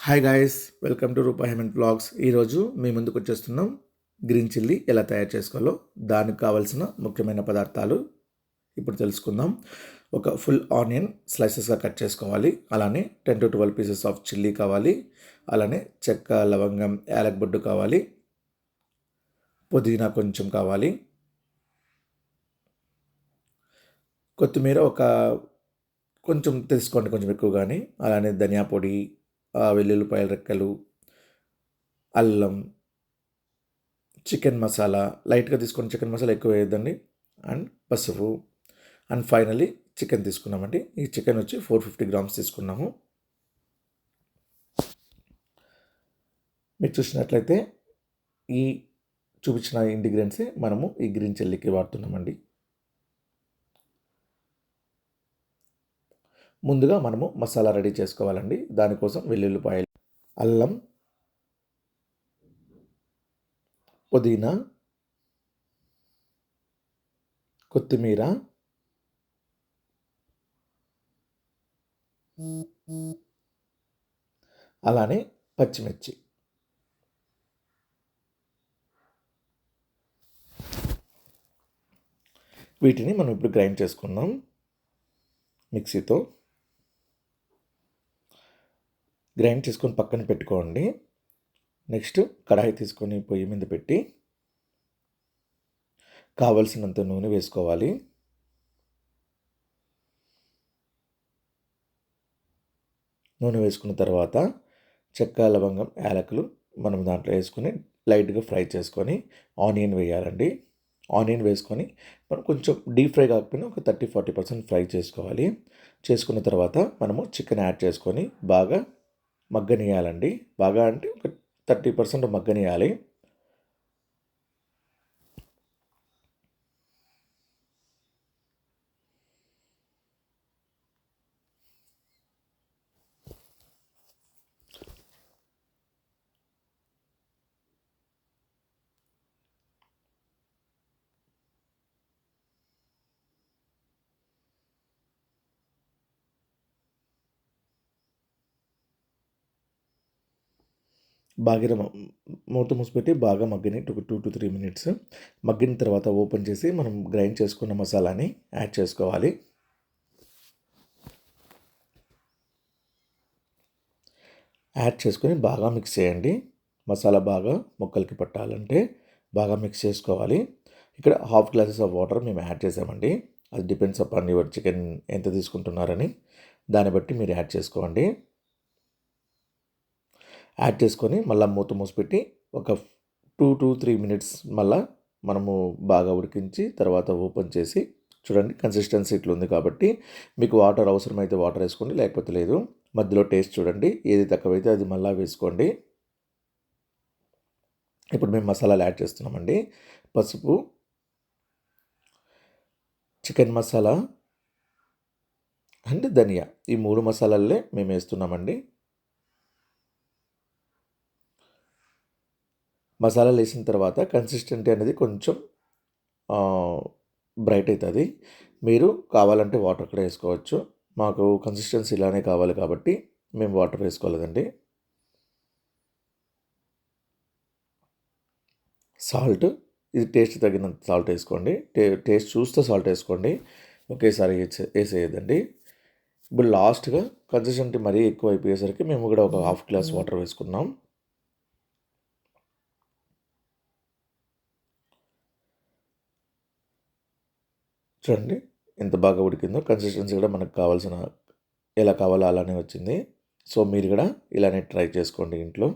Hi guys, welcome to Rupa Hemanth blogs. ఈరోజు మీ ముందుకు వచ్చేస్తున్నాం గ్రీన్ చిల్లీ ఎలా తయారు చేసుకోవాలో. దానికి కావాల్సిన ముఖ్యమైన పదార్థాలు ఇప్పుడు తెలుసుకుందాం. ఒక ఫుల్ ఆనియన్ స్లైసెస్గా కట్ చేసుకోవాలి. అలానే 10 to 12 పీసెస్ ఆఫ్ చిల్లీ కావాలి. అలానే చెక్క, లవంగం, యాలక్ బొడ్డు కావాలి. పుదీనా కొంచెం కావాలి. కొత్తిమీర కొంచెం తీసుకోండి, కొంచెం ఎక్కువగానే. అలానే ధనియా పొడి, వెల్లుల్లిపాయల రెక్కలు, అల్లం, చికెన్ మసాలా లైట్గా తీసుకొని, చికెన్ మసాలా ఎక్కువ వేయద్దండి, అండ్ పసుపు, అండ్ ఫైనలీ చికెన్ తీసుకున్నామండి. ఈ చికెన్ వచ్చి 450 grams తీసుకున్నాము. మీరు చూసినట్లయితే ఈ చూపించిన ఇంగ్రీడియంట్సే మనము ఈ గ్రీన్ చిల్లీకి వాడుతున్నామండి. ముందుగా మనము మసాలా రెడీ చేసుకోవాలండి. దానికోసం వెల్లుల్లిపాయలు, అల్లం, పుదీనా, కొత్తిమీర, అలానే పచ్చిమిర్చి. వీటిని మనం ఇప్పుడు గ్రైండ్ చేసుకుందాం మిక్సీతో. గ్రైండ్ చేసుకొని పక్కన పెట్టుకోండి. నెక్స్ట్ కడాయి తీసుకొని పొయ్యి మీద పెట్టి కావలసినంత నూనె వేసుకోవాలి. నూనె వేసుకున్న తర్వాత చెక్క, లవంగం, యాలకులు మనం దాంట్లో వేసుకొని లైట్గా ఫ్రై చేసుకొని ఆనియన్ వేయాలండి. ఆనియన్ వేసుకొని మనం కొంచెం డీప్ ఫ్రై కాకపోయినా ఒక 30-40% ఫ్రై చేసుకోవాలి. చేసుకున్న తర్వాత మనము చికెన్ యాడ్ చేసుకొని బాగా మగ్గనియాలండి. బాగా అంటే ఒక 30% మగ్గనియాలి. బాగా మూత మూసిపెట్టి బాగా మగ్గని ఒక 2 to 3 minutes. మగ్గిన తర్వాత ఓపెన్ చేసి మనం గ్రైండ్ చేసుకున్న మసాలాని యాడ్ చేసుకోవాలి. యాడ్ చేసుకొని బాగా మిక్స్ చేయండి. మసాలా బాగా ముక్కలకి పట్టాలంటే బాగా మిక్స్ చేసుకోవాలి. ఇక్కడ 1/2 glasses ఆఫ్ వాటర్ మేము యాడ్ చేసామండి. అది డిపెండ్స్ అపాన్ యువర్ చికెన్ ఎంత తీసుకుంటున్నారని, దాన్ని బట్టి మీరు యాడ్ చేసుకోండి. యాడ్ చేసుకొని మళ్ళీ మూత మూసిపెట్టి ఒక 2 to 3 minutes మళ్ళీ మనము బాగా ఉడికించి తర్వాత ఓపెన్ చేసి చూడండి. కన్సిస్టెన్సీ ఇట్లా ఉంది కాబట్టి మీకు వాటర్ అవసరమైతే వాటర్ వేసుకోండి, లేకపోతే లేదు. మధ్యలో టేస్ట్ చూడండి, ఏది తక్కువైతే అది మళ్ళీ వేసుకోండి. ఇప్పుడు మేము మసాలాలు యాడ్ చేస్తున్నామండి. పసుపు, చికెన్ మసాలా అండ్ ధనియా, ఈ 3 మసాలాలే మేము వేస్తున్నామండి. మసాలాలు వేసిన తర్వాత కన్సిస్టెంటీ అనేది కొంచెం బ్రైట్ అవుతుంది. మీరు కావాలంటే వాటర్ కూడా వేసుకోవచ్చు. మాకు కన్సిస్టెన్సీ ఇలానే కావాలి కాబట్టి మేము వాటర్ వేసుకోలేదండి. సాల్ట్, ఇది టేస్ట్ తగినంత సాల్ట్ వేసుకోండి. టేస్ట్ చూస్తే సాల్ట్ వేసుకోండి, ఒకేసారి వేసేయద్దండి. ఇప్పుడు లాస్ట్గా కన్సిస్టెన్సీ మరీ ఎక్కువ అయిపోయేసరికి మేము కూడా ఒక 1/2 glass వాటర్ వేసుకున్నాం. చూడండి ఎంత బాగా ఉడికిందో. కన్సిస్టెన్సీ కూడా మనకు కావాల్సిన ఎలా కావాలో అలానే వచ్చింది. సో మీరు కూడా ఇలానే ట్రై చేసుకోండి ఇంట్లో.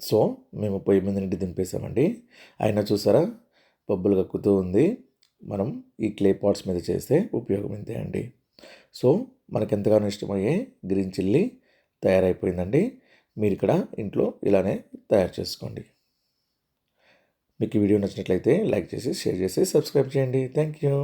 సో మేము పొయ్యి మీద నుండి దింపేసామండి. అయినా చూసారా బొబ్బులు కక్కుతూ ఉంది. మనం ఈ క్లే పాట్స్ మీద చేస్తే ఉపయోగం ఇంతే అండి. సో మనకు ఎంతగానో ఇష్టమయ్యే గ్రీన్ చిల్లీ తయారైపోయిందండి. మీరు ఇక్కడ ఇంట్లో ఇలానే తయారు చేసుకోండి. మీకు ఈ వీడియో నచ్చినట్లయితే లైక్ చేసి, షేర్ చేసి, సబ్స్క్రైబ్ చేయండి. Thank you.